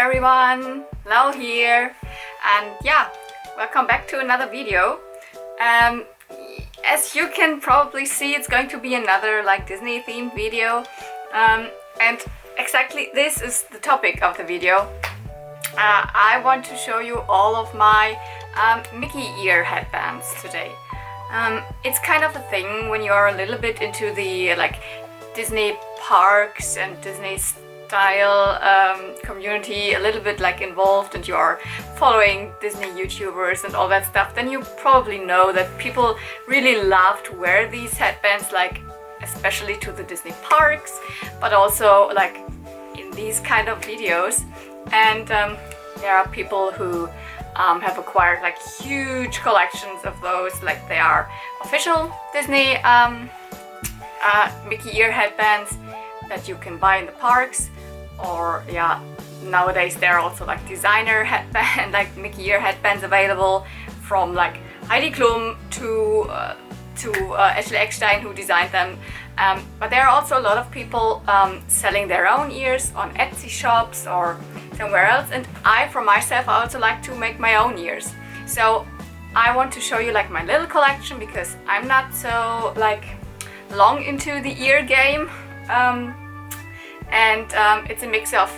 everyone, Lau here, and yeah, welcome back to another video. As you can probably see, it's going to be another Disney themed video, and exactly this is the topic of the video. I want to show you all of my Mickey ear headbands today. It's kind of a thing when you are a little bit into the Disney parks and Disney style community, a little bit involved, and you are following Disney YouTubers and all that stuff, then you probably know that people really love to wear these headbands, especially to the Disney parks, but also in these kind of videos. And there are people who have acquired huge collections of those, they are official Disney Mickey ear headbands that you can buy in the parks, or nowadays there are also designer headband Mickey ear headbands available from Heidi Klum to Ashley Eckstein, who designed them. But there are also a lot of people selling their own ears on Etsy shops or somewhere else, and I for myself I also like to make my own ears. So I want to show you my little collection, because I'm not so long into the ear game, and it's a mix of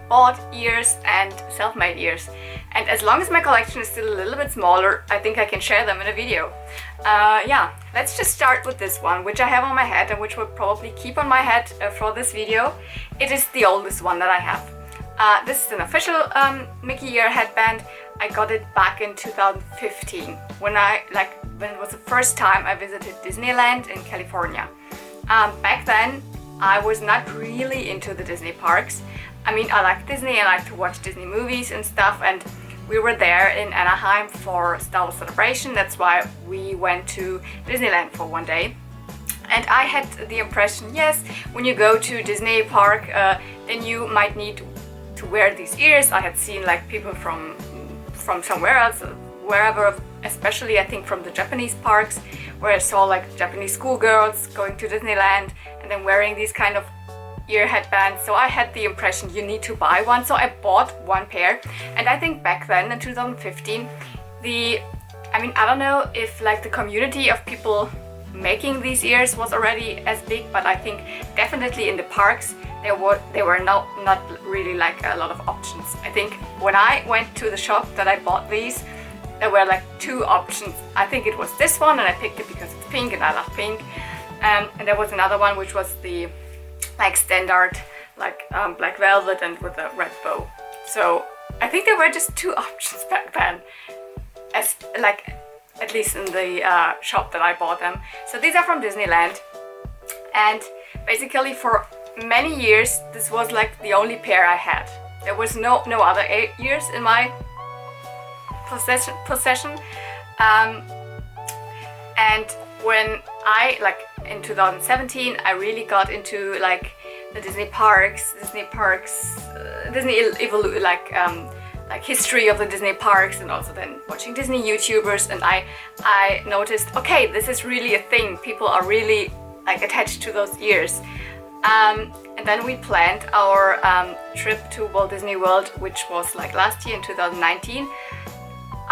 bought ears and self-made ears, and as long as my collection is still a little bit smaller, I think I can share them in a video. Let's just start with this one, which I have on my head and which will probably keep on my head for this video. It is the oldest one that I have. This is an official Mickey ear headband. I got it back in 2015 when it was the first time I visited Disneyland in California. Back then I was not really into the Disney parks. I mean, I like Disney, I like to watch Disney movies and stuff, and we were there in Anaheim for Star Wars Celebration. That's why we went to Disneyland for one day. And I had the impression, yes, when you go to Disney park, then you might need to wear these ears. I had seen people from somewhere else, wherever, especially I think from the Japanese parks, where I saw Japanese schoolgirls going to Disneyland and then wearing these kind of ear headbands. So I had the impression you need to buy one, so I bought one pair. And I think back then in 2015, I don't know if the community of people making these ears was already as big, but I think definitely in the parks there were not really a lot of options. I think when I went to the shop that I bought these, there were two options. I think it was this one, and I picked it because it's pink and I love pink, and there was another one which was the standard black velvet and with a red bow. So I think there were just two options back then, as at least in the shop that I bought them. So these are from Disneyland, and basically for many years this was the only pair I had. There was no other ears in my possession. And when I in 2017 I really got into the Disney parks, history of the Disney parks, and also then watching Disney YouTubers, and I noticed, okay, this is really a thing. People are really attached to those ears. And then we planned our trip to Walt Disney World, which was last year in 2019.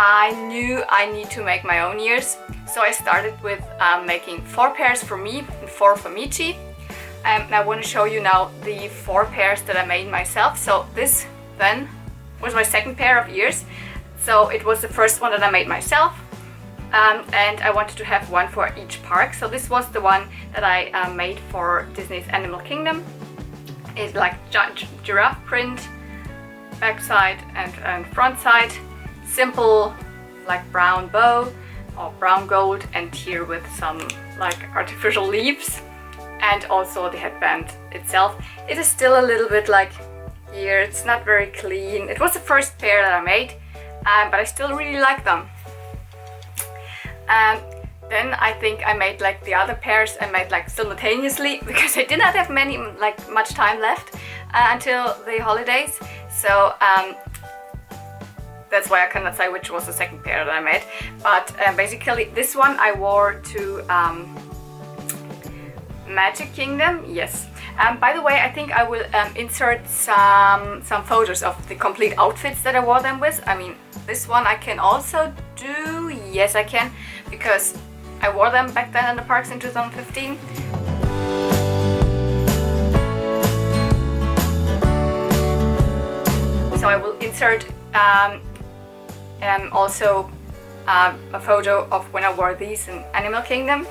I knew I need to make my own ears, so I started with making 4 pairs for me and 4 for Michi. And I want to show you now the 4 pairs that I made myself. So this then was my second pair of ears. So it was the first one that I made myself, and I wanted to have one for each park. So this was the one that I made for Disney's Animal Kingdom. It's giraffe print, backside and front side, simple brown bow or brown gold, and here with some artificial leaves, and also the headband itself. It is still a little bit here, it's not very clean. It was the first pair that I made, but I still really like them. Then I think I made the other pairs I made simultaneously, because I did not have much time left until the holidays. So that's why I cannot say which was the second pair that I made. But basically this one I wore to Magic Kingdom, yes. By the way, I think I will insert some photos of the complete outfits that I wore them with. I mean, this one I can also do. Yes, I can, because I wore them back then in the parks in 2015. So I will insert also a photo of when I wore these in Animal Kingdom.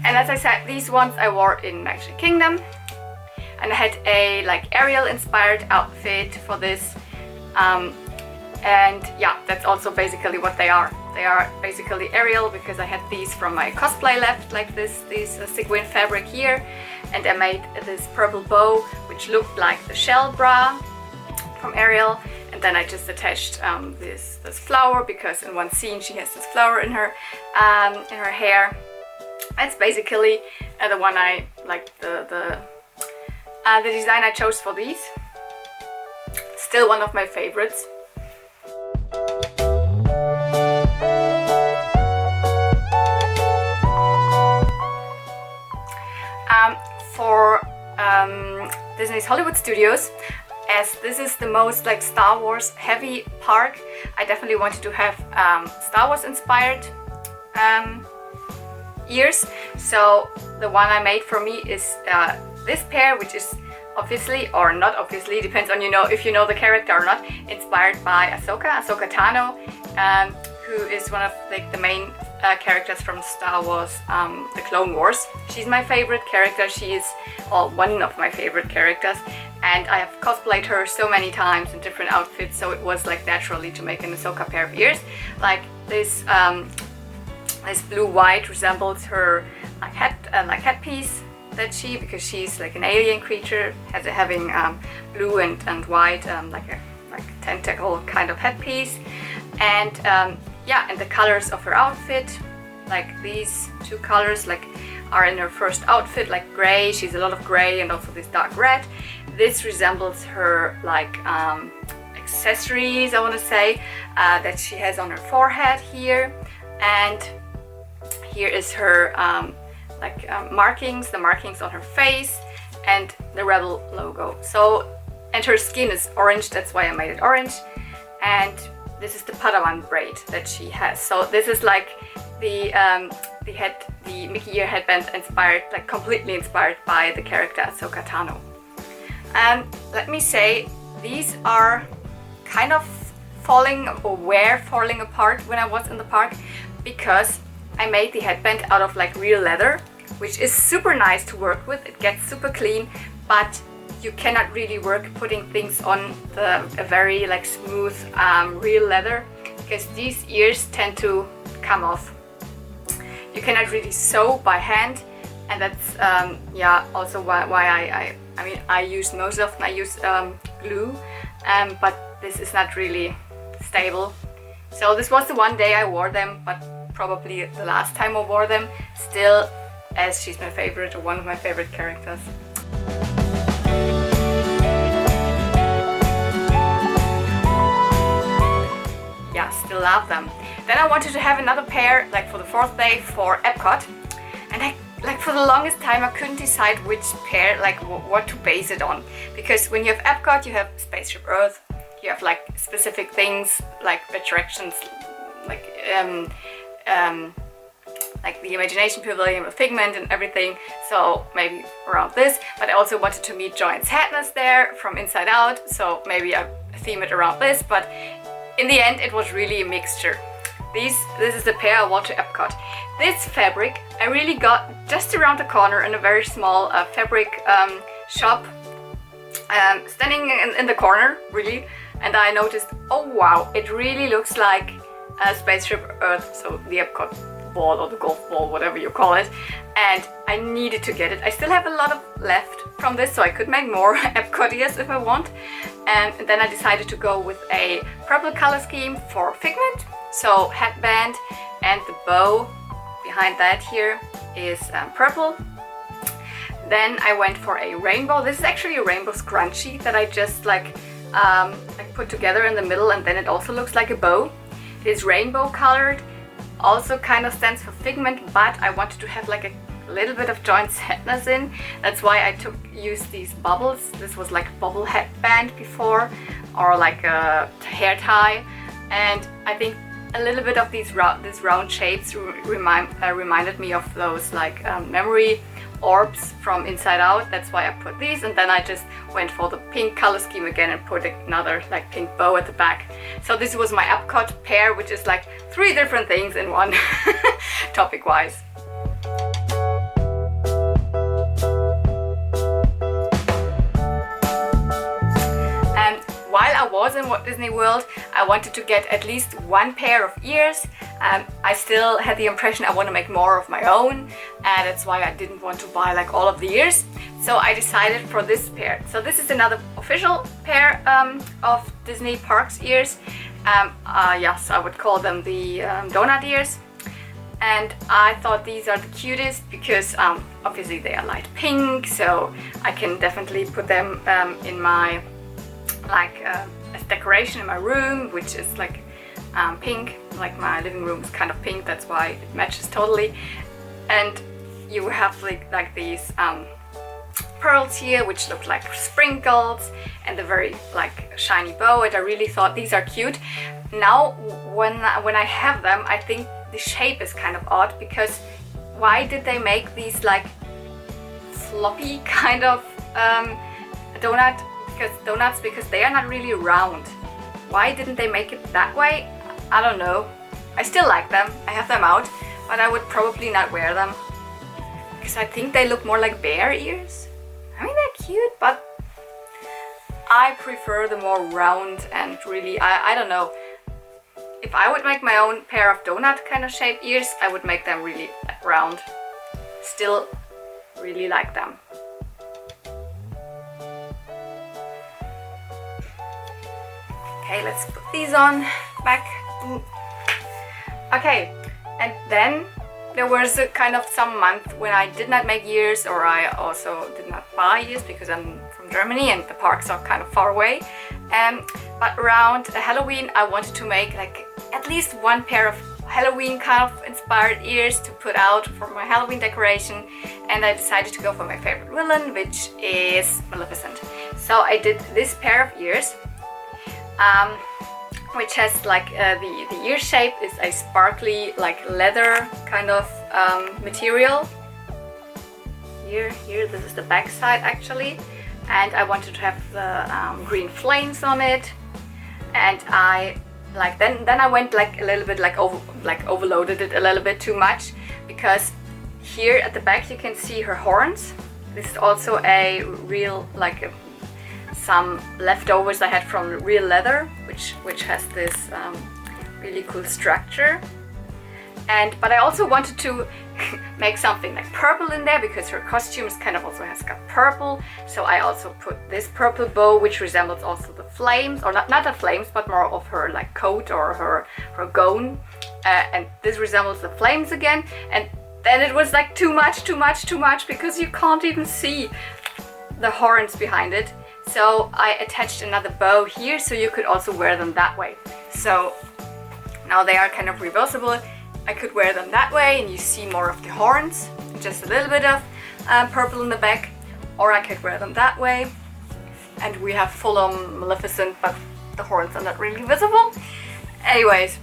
And as I said, these ones I wore in Magic Kingdom, and I had a like Ariel inspired outfit for this, and yeah, that's also basically what they are. They are basically Ariel, because I had these from my cosplay left, like this sequin fabric here, and I made this purple bow which looked like the shell bra from Ariel, and then I just attached this flower, because in one scene she has this flower in her hair. That's basically the one I like, the design I chose for these. Still one of my favorites. For Disney's Hollywood Studios, as this is the most like Star Wars heavy park, I definitely wanted to have Star Wars inspired ears. So the one I made for me is this pair, which is obviously, or not obviously, depends on if you know the character or not, inspired by Ahsoka Tano, who is one of the main characters from Star Wars, The Clone Wars. She's my favorite character. She is one of my favorite characters, and I have cosplayed her so many times in different outfits, so it was like naturally to make an Ahsoka pair of ears. Like this blue-white resembles her like headpiece because she's like an alien creature, having blue and white like a tentacle kind of headpiece, and yeah, and the colors of her outfit, like these two colors, like are in her first outfit, like gray. She's a lot of gray and also this dark red. This resembles her like accessories, I want to say, that she has on her forehead here, and here is her markings, the markings on her face, and the Rebel logo. So, and her skin is orange, that's why I made it orange, and this is the Padawan braid that she has. So this is like the Mickey ear headband inspired, like completely inspired by the character Ahsoka Tano. And let me say, these are kind of were falling apart when I was in the park, because I made the headband out of like real leather, which is super nice to work with. It gets super clean, but you cannot really work putting things on a very like smooth real leather, because these ears tend to come off. You cannot really sew by hand, and that's yeah, also why I use most often I use glue, but this is not really stable. So this was the one day I wore them, but probably the last time I wore them, still, as she's my favorite, or one of my favorite characters. Yeah, still love them. Then I wanted to have another pair, like for the fourth day for Epcot, and like for the longest time I couldn't decide which pair, like what to base it on, because when you have Epcot, you have Spaceship Earth, you have like specific things like attractions, like the Imagination Pavilion with Figment and everything, so maybe around this. But I also wanted to meet Joy and Sadness there from Inside Out, so maybe I theme it around this, but in the end it was really a mixture. This is the pair I wore to Epcot. This fabric I really got just around the corner in a very small fabric shop, standing in the corner really, and I noticed, oh wow, it really looks like Spaceship Earth, so the Epcot ball or the golf ball, whatever you call it, and I needed to get it. I still have a lot of left from this, so I could make more Epcot ears if I want, and then I decided to go with a purple color scheme for Figment, so headband, and the bow behind that here is purple. Then I went for a rainbow. This is actually a rainbow scrunchie that I just like put together in the middle, and then it also looks like a bow. It is rainbow colored, also kind of stands for figment, but I wanted to have like a little bit of joint sadness in. That's why I used these bubbles. This was like a bubble headband before, or like a hair tie, and I think a little bit of these round shapes reminded me of those like memory orbs from Inside Out. That's why I put these, and then I just went for the pink color scheme again and put another like pink bow at the back. So this was my Epcot pair, which is like 3 different things in one topic wise. While I was in Walt Disney World, I wanted to get at least 1 pair of ears. I still had the impression I want to make more of my own, and that's why I didn't want to buy like all of the ears. So I decided for this pair. So this is another official pair of Disney Parks ears. Yes, I would call them the donut ears. And I thought these are the cutest because obviously they are light pink, so I can definitely put them in my as decoration in my room, which is like pink. Like my living room is kind of pink, that's why it matches totally. And you have like these pearls here, which look like sprinkles, and the very like shiny bow. And I really thought these are cute. Now when I have them, I think the shape is kind of odd, because why did they make these like floppy kind of donuts, because they are not really round. Why didn't they make it that way? I don't know. I still like them. I have them out, but I would probably not wear them because I think they look more like bear ears. I mean, they're cute, but I prefer the more round and really, I don't know. If I would make my own pair of donut kind of shaped ears, I would make them really round. Still really like them. Okay, let's put these on back. Okay, and then there was a kind of some month when I did not make ears, or I also did not buy ears because I'm from Germany and the parks are kind of far away. But around Halloween I wanted to make like at least 1 pair of Halloween kind of inspired ears to put out for my Halloween decoration, and I decided to go for my favorite villain, which is Maleficent. So I did this pair of ears. Which has like the ear shape is a sparkly like leather kind of material. Here, this is the back side actually, and I wanted to have the green flames on it, and I like then I went like a little bit like overloaded it a little bit too much, because here at the back you can see her horns. This is also a real like some leftovers I had from real leather, which has this really cool structure. But I also wanted to make something like purple in there, because her costume is kind of also has got purple. So I also put this purple bow, which resembles also the flames, or not the flames, but more of her like coat or her gown. And this resembles the flames again. And then it was like too much, because you can't even see the horns behind it. So I attached another bow here, so you could also wear them that way. So now they are kind of reversible. I could wear them that way and you see more of the horns, just a little bit of purple in the back, or I could wear them that way and we have full-on Maleficent, but the horns are not really visible. Anyways,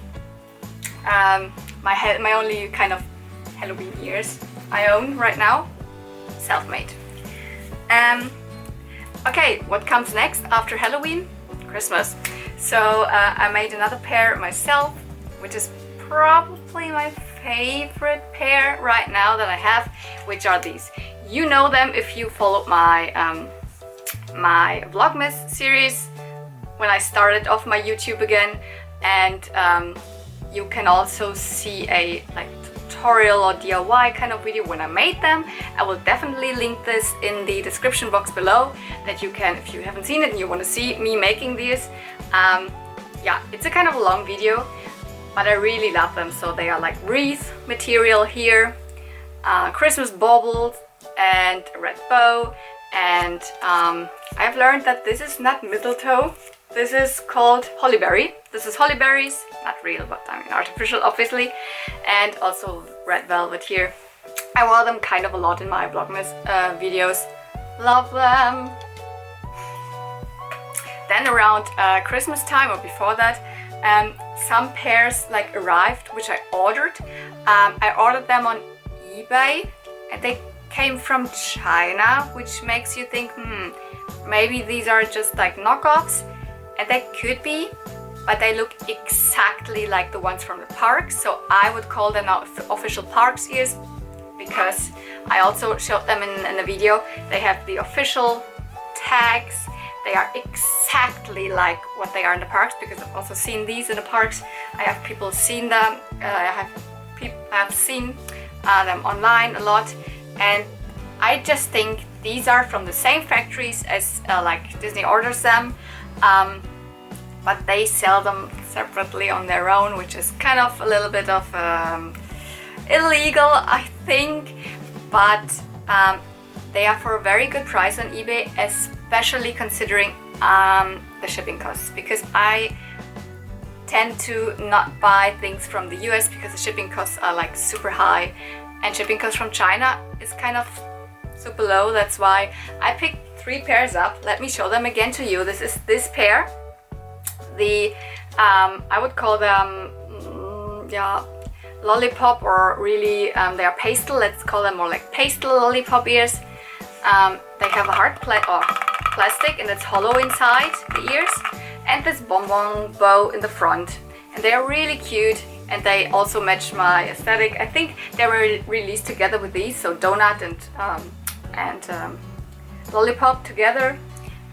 my only kind of Halloween ears I own right now, self-made. Okay, what comes next after Halloween? Christmas. So I made another pair myself, which is probably my favorite pair right now that I have, which are these. You know them if you followed my my Vlogmas series when I started off my YouTube again, and you can also see a like tutorial or DIY kind of video when I made them. I will definitely link this in the description box below, that you can, if you haven't seen it and you want to see me making these. Yeah, it's a kind of a long video, but I really love them. So they are like wreath material here, Christmas baubles and a red bow, and I've learned that this is not mistletoe. This is called Hollyberry. This is holly berries, not real, but I mean artificial, obviously. And also red velvet here. I wore them kind of a lot in my Vlogmas videos. Love them. Then around Christmas time or before that, some pairs like arrived, which I ordered. I ordered them on eBay and they came from China, which makes you think, maybe these are just like knockoffs, and they could be, but they look exactly like the ones from the parks, so I would call them now official parks ears, because I also showed them in the video. They have the official tags. They are exactly like what they are in the parks, because I've also seen these in the parks. I have people seen them. I have seen them online a lot, and I just think these are from the same factories as like Disney orders them, but they sell them separately on their own, which is kind of a little bit of illegal, I think, but they are for a very good price on eBay, especially considering the shipping costs, because I tend to not buy things from the US because the shipping costs are like super high, and shipping costs from China is kind of super low. That's why I picked 3 pairs up. Let me show them again to you. This is this pair. The I would call them yeah, lollipop, or really they are pastel. Let's call them more like pastel lollipop ears. They have a hard plastic and it's hollow inside the ears, and this bonbon bow in the front, and they are really cute, and they also match my aesthetic. I think they were released together with these, so donut and lollipop together,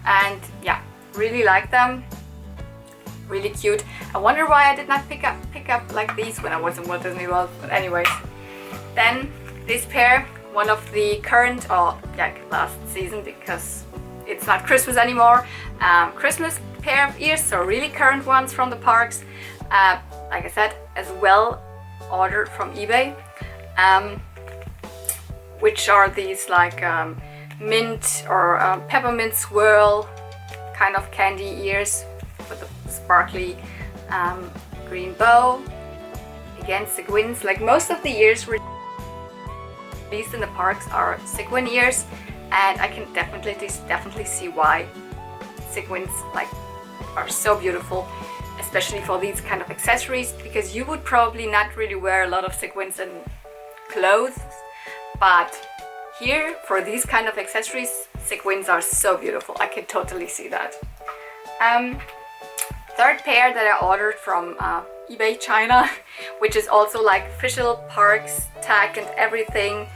and yeah, really like them. Really cute. I wonder why I did not pick up like these when I was in Walt Disney World, but anyways. Then this pair, one of the current, or yeah, last season, because it's not Christmas anymore, Christmas pair of ears, so really current ones from the parks, like I said, as well, ordered from eBay, which are these like mint or peppermint swirl kind of candy ears with a sparkly green bow. Again, sequins. Like most of the ears released in the parks are sequin ears, and I can definitely see why sequins like are so beautiful, especially for these kind of accessories, because you would probably not really wear a lot of sequins in clothes, but here for these kind of accessories, sequins are so beautiful. I can totally see that. Third pair that I ordered from eBay China, which is also like official parks tag and everything,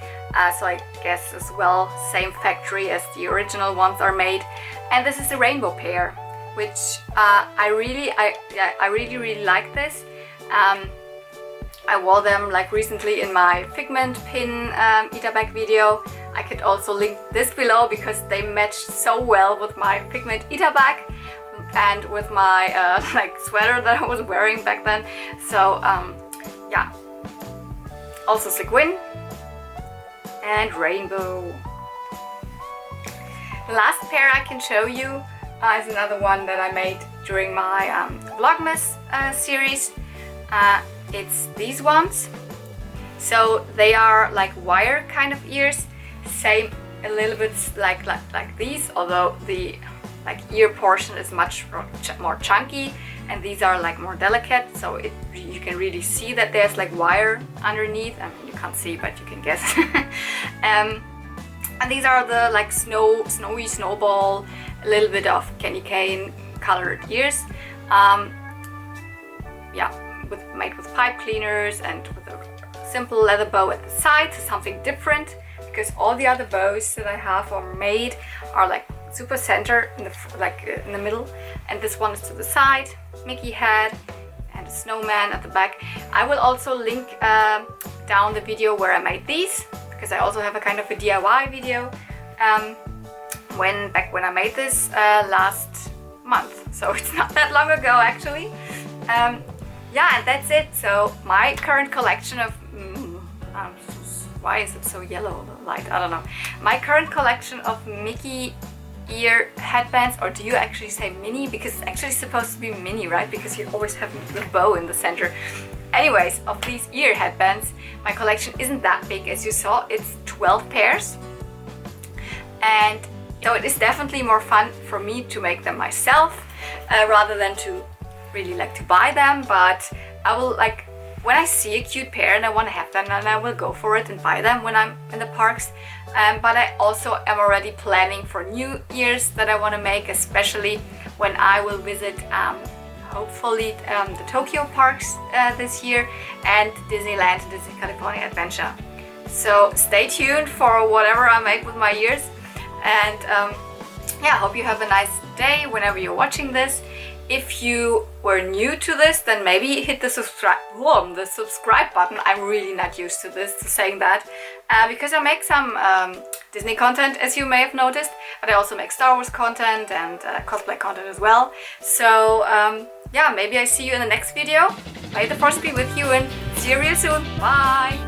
so I guess as well same factory as the original ones are made, and this is a rainbow pair, which I really like this. I wore them like recently in my figment pin Ita bag video. I could also link this below because they matched so well with my figment Ita bag and with my like sweater that I was wearing back then. So yeah, also sequin and rainbow. The last pair I can show you is another one that I made during my Vlogmas series. It's these ones. So they are like wire kind of ears, same a little bit like these, although the like ear portion is much more chunky, and these are like more delicate, so you can really see that there's like wire underneath. I mean, you can't see, but you can guess. And these are the like snowy snowball, a little bit of candy cane colored ears. Yeah, made with pipe cleaners and with a simple leather bow at the side, so something different, because all the other bows that I have or made are like super center in the middle, and this one is to the side, Mickey head and a snowman at the back. I will also link down the video where I made these, because I also have a kind of a DIY video back when I made this last month, so it's not that long ago actually. Yeah, and that's it. So my current collection of why is it so yellow, the light? I don't know. My current collection of Mickey ear headbands, or do you actually say mini? Because it's actually supposed to be mini, right? Because you always have the bow in the center. Anyways, of these ear headbands, my collection isn't that big. As you saw, it's 12 pairs. And so it is definitely more fun for me to make them myself rather than to really like to buy them. But I will, like, when I see a cute pair and I want to have them, then I will go for it and buy them when I'm in the parks. But I also am already planning for new ears that I want to make, especially when I will visit hopefully the Tokyo parks this year, and Disneyland and Disney California Adventure. So stay tuned for whatever I make with my ears. And yeah, hope you have a nice day whenever you're watching this. If you were new to this, then maybe hit the subscribe button. I'm really not used to saying that, because I make some Disney content, as you may have noticed, but I also make Star Wars content and cosplay content as well. So yeah, maybe I see you in the next video. May the Force be with you, and see you real soon. Bye!